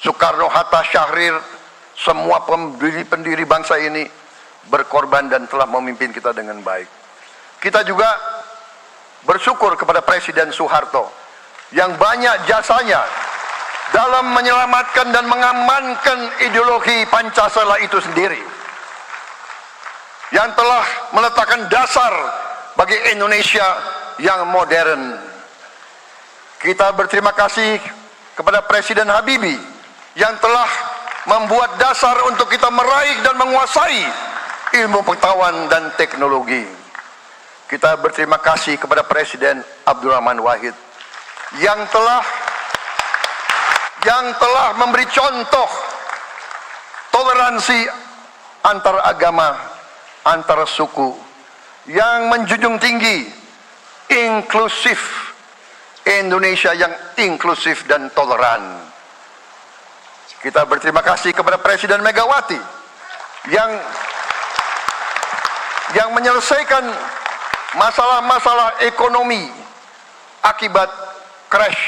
Soekarno, Hatta, Syahrir, semua pendiri bangsa ini berkorban dan telah memimpin kita dengan baik. Kita juga bersyukur kepada Presiden Soeharto yang banyak jasanya dalam menyelamatkan dan mengamankan ideologi Pancasila itu sendiri, yang telah meletakkan dasar bagi Indonesia yang modern. Kita berterima kasih kepada Presiden Habibie yang telah membuat dasar untuk kita meraih dan menguasai ilmu pengetahuan dan teknologi. Kita berterima kasih kepada Presiden Abdurrahman Wahid yang telah memberi contoh toleransi antar agama, antar suku, yang menjunjung tinggi inklusif, Indonesia yang inklusif dan toleran. Kita berterima kasih kepada Presiden Megawati yang menyelesaikan masalah-masalah ekonomi akibat crash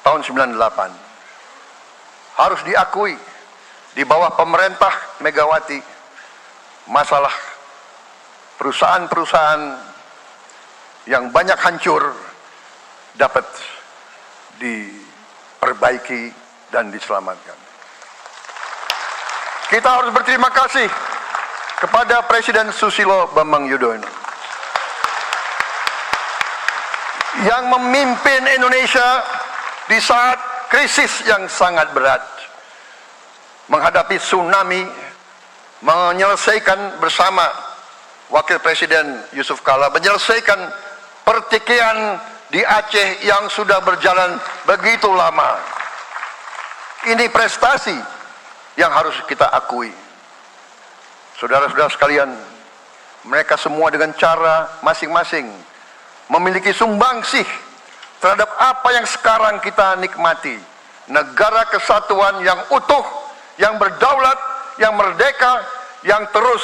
tahun 98. Harus diakui, di bawah pemerintah Megawati, masalah perusahaan-perusahaan yang banyak hancur dapat diperbaiki dan diselamatkan. Kita harus berterima kasih kepada Presiden Susilo Bambang Yudhoyono yang memimpin Indonesia di saat krisis yang sangat berat, menghadapi tsunami, menyelesaikan bersama Wakil Presiden Yusuf Kala, menyelesaikan pertikaian di Aceh yang sudah berjalan begitu lama. Ini prestasi yang harus kita akui. Saudara-saudara sekalian, mereka semua dengan cara masing-masing memiliki sumbangsih terhadap apa yang sekarang kita nikmati. Negara kesatuan yang utuh, yang berdaulat, yang merdeka, yang terus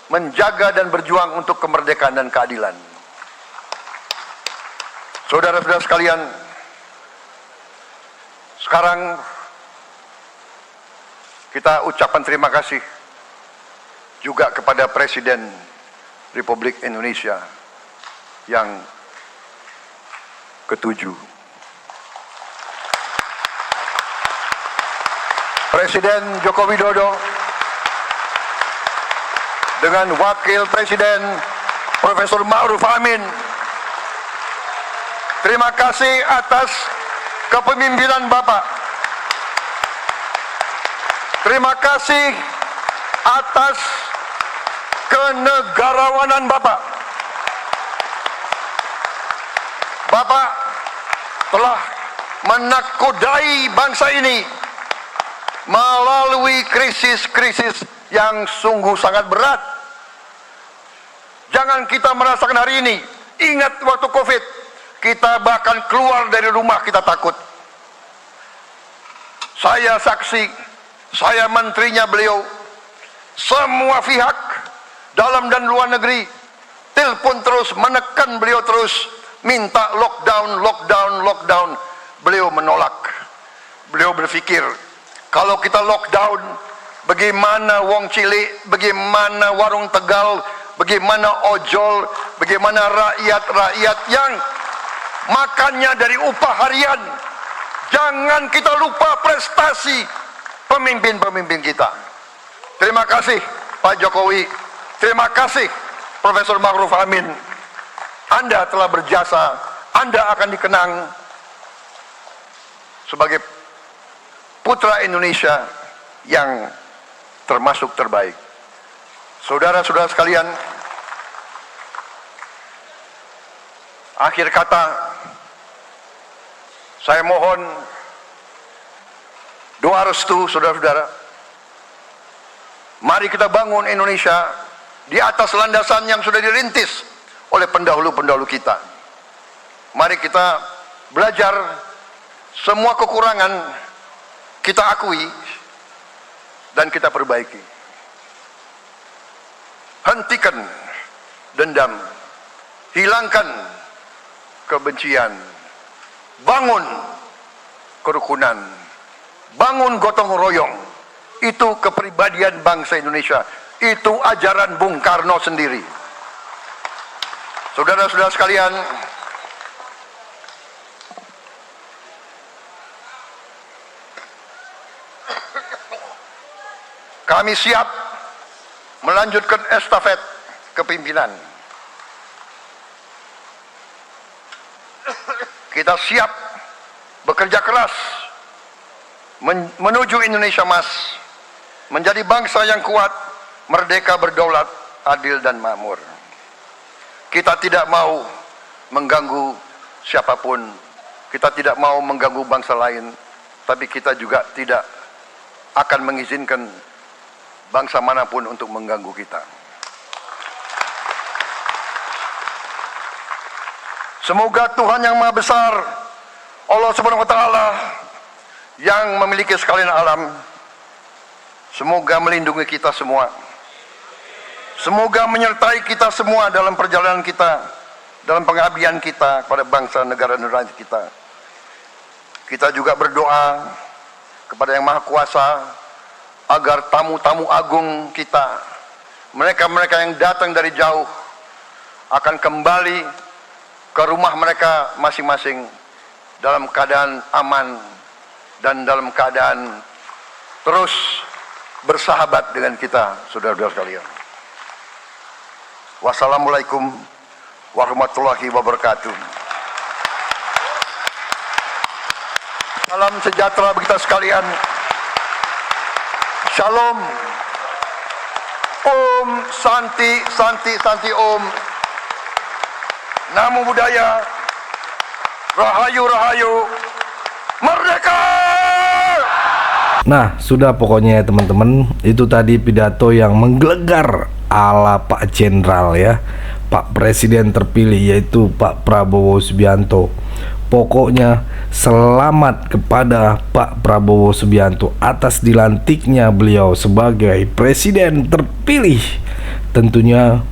menjaga dan berjuang untuk kemerdekaan dan keadilan. Saudara-saudara sekalian, sekarang kita ucapkan terima kasih juga kepada Presiden Republik Indonesia yang ke-7. Presiden Joko Widodo dengan Wakil Presiden Profesor Ma'ruf Amin, terima kasih atas kepemimpinan Bapak. Terima kasih atas kenegarawanan Bapak. Bapak telah menakodai bangsa ini melalui krisis-krisis yang sungguh sangat berat. Jangan kita merasakan hari ini. Ingat waktu COVID, kita bahkan keluar dari rumah kita takut. Saya saksi, saya menterinya beliau, semua pihak dalam dan luar negeri telepon terus, menekan beliau terus, minta lockdown, lockdown, lockdown. Beliau menolak. Beliau berpikir, kalau kita lockdown, bagaimana wong cilik, bagaimana warung Tegal, bagaimana ojol, bagaimana rakyat-rakyat yang makannya dari upah harian. Jangan kita lupa prestasi pemimpin-pemimpin kita. Terima kasih Pak Jokowi, terima kasih Profesor Ma'ruf Amin. Anda telah berjasa, Anda akan dikenang sebagai putra Indonesia yang termasuk terbaik. Saudara-saudara sekalian, akhir kata, saya mohon doa restu saudara-saudara. Mari kita bangun Indonesia di atas landasan yang sudah dirintis oleh pendahulu-pendahulu kita. Mari kita belajar, semua kekurangan kita akui dan kita perbaiki. Hentikan dendam, hilangkan kebencian, bangun kerukunan, bangun gotong royong. Itu kepribadian bangsa Indonesia, itu ajaran Bung Karno sendiri. Saudara-saudara sekalian, kami siap melanjutkan estafet kepimpinan. Kita siap bekerja keras menuju Indonesia Emas, menjadi bangsa yang kuat, merdeka, berdaulat, adil dan makmur. Kita tidak mau mengganggu siapapun, kita tidak mau mengganggu bangsa lain, tapi kita juga tidak akan mengizinkan bangsa manapun untuk mengganggu kita. Semoga Tuhan yang Maha Besar, Allah Subhanahu wa Ta'ala, yang memiliki sekalian alam, semoga melindungi kita semua. Semoga menyertai kita semua dalam perjalanan kita, dalam pengabdian kita kepada bangsa, negara, dan rakyat kita. Kita juga berdoa kepada Yang Maha Kuasa agar tamu-tamu agung kita, mereka-mereka yang datang dari jauh, akan kembali ke rumah mereka masing-masing dalam keadaan aman dan dalam keadaan terus bersahabat dengan kita, saudara-saudara sekalian. Wassalamualaikum warahmatullahi wabarakatuh. Salam sejahtera bagi kita sekalian. Shalom. Om Santi Santi Santi Om. Namo Buddhaya. Rahayu Rahayu. Merdeka! Nah, sudah pokoknya ya teman-teman, itu tadi pidato yang menggelegar ala Pak Jenderal ya, Pak Presiden terpilih yaitu Pak Prabowo Subianto. Pokoknya selamat kepada Pak Prabowo Subianto atas dilantiknya beliau sebagai Presiden terpilih, tentunya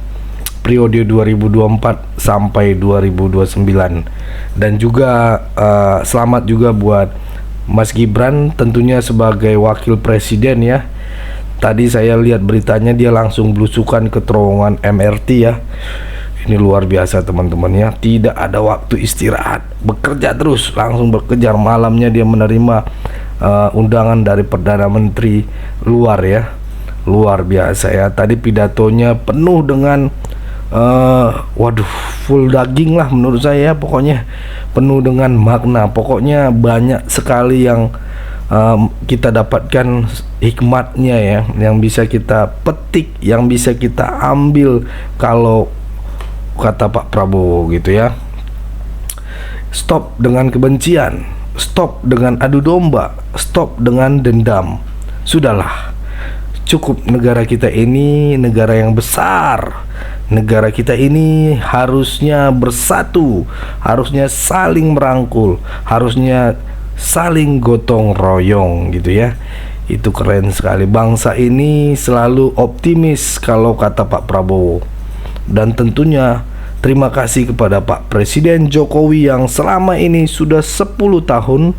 periode 2024 sampai 2029. Dan juga selamat juga buat Mas Gibran tentunya sebagai Wakil Presiden ya. Tadi saya lihat beritanya dia langsung belusukan ke terowongan MRT ya. Ini luar biasa teman-teman ya, tidak ada waktu istirahat, bekerja terus, langsung bekerja. Malamnya dia menerima undangan dari Perdana Menteri luar ya. Luar biasa ya. Tadi pidatonya penuh dengan waduh, full daging lah menurut saya, pokoknya penuh dengan makna. Pokoknya banyak sekali yang kita dapatkan hikmatnya ya, yang bisa kita petik, yang bisa kita ambil kalau kata Pak Prabowo gitu ya. Stop dengan kebencian, stop dengan adu domba, stop dengan dendam. Sudahlah, cukup. Negara kita ini negara yang besar. Negara kita ini harusnya bersatu, harusnya saling merangkul, harusnya saling gotong royong gitu ya. Itu keren sekali. Bangsa ini selalu optimis kalau kata Pak Prabowo. Dan tentunya terima kasih kepada Pak Presiden Jokowi yang selama ini sudah 10 tahun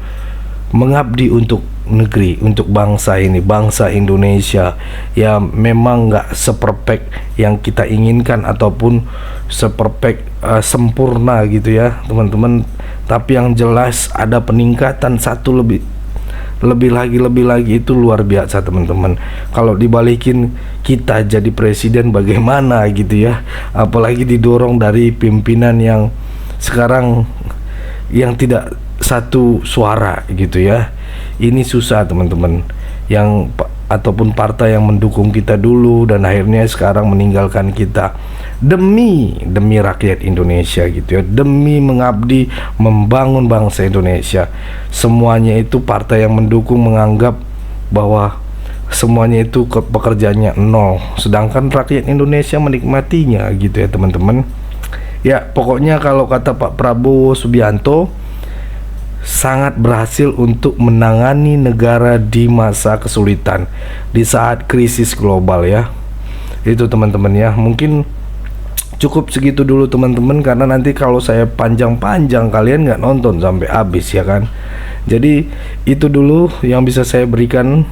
mengabdi untuk negeri, untuk bangsa ini, bangsa Indonesia. Ya memang nggak seperfect yang kita inginkan ataupun seperfect sempurna gitu ya teman-teman, tapi yang jelas ada peningkatan satu lebih lagi itu luar biasa teman-teman. Kalau dibalikin kita jadi presiden bagaimana gitu ya, apalagi didorong dari pimpinan yang sekarang yang tidak satu suara gitu ya. Ini susah teman-teman, yang ataupun partai yang mendukung kita dulu dan akhirnya sekarang meninggalkan kita demi rakyat Indonesia gitu ya, demi mengabdi membangun bangsa Indonesia. Semuanya itu partai yang mendukung menganggap bahwa semuanya itu pekerjaannya nol, sedangkan rakyat Indonesia menikmatinya gitu ya teman-teman. Ya pokoknya kalau kata Pak Prabowo Subianto, sangat berhasil untuk menangani negara di masa kesulitan, di saat krisis global ya. Itu teman-teman ya, mungkin cukup segitu dulu teman-teman, karena nanti kalau saya panjang-panjang kalian nggak nonton sampai habis ya kan. Jadi itu dulu yang bisa saya berikan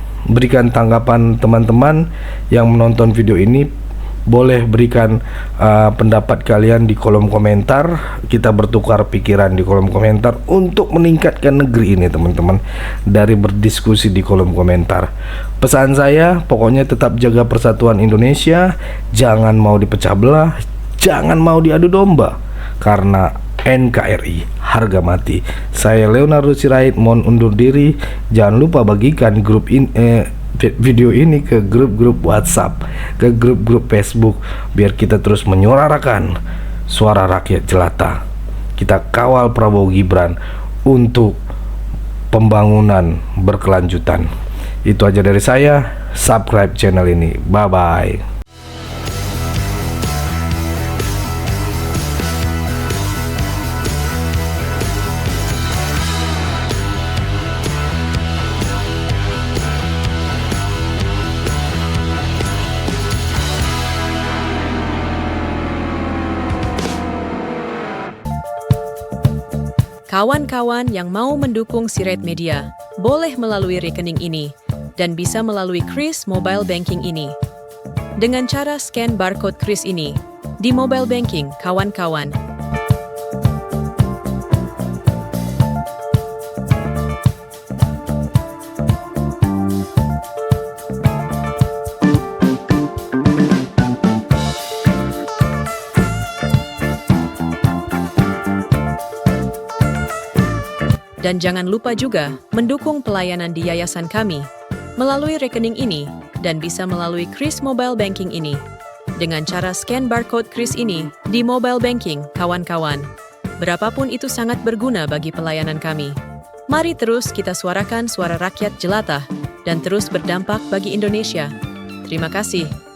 tanggapan teman-teman yang menonton video ini. Boleh berikan pendapat kalian di kolom komentar. Kita bertukar pikiran di kolom komentar untuk meningkatkan negeri ini teman-teman, dari berdiskusi di kolom komentar. Pesan saya pokoknya tetap jaga persatuan Indonesia, jangan mau dipecah belah, jangan mau diadu domba, karena NKRI harga mati. Saya Leonardo Sirait mohon undur diri. Jangan lupa bagikan video ini ke grup-grup WhatsApp, ke grup-grup Facebook, biar kita terus menyuarakan suara rakyat jelata. Kita kawal Prabowo Gibran untuk pembangunan berkelanjutan. Itu aja dari saya. Subscribe channel ini. Bye bye. Kawan-kawan yang mau mendukung Sirait Media, boleh melalui rekening ini dan bisa melalui Kris Mobile Banking ini. Dengan cara scan barcode Kris ini di mobile banking, kawan-kawan. Dan jangan lupa juga mendukung pelayanan di yayasan kami melalui rekening ini dan bisa melalui Kris Mobile Banking ini dengan cara scan barcode Kris ini di mobile banking, kawan-kawan. Berapapun itu sangat berguna bagi pelayanan kami. Mari terus kita suarakan suara rakyat jelata dan terus berdampak bagi Indonesia. Terima kasih.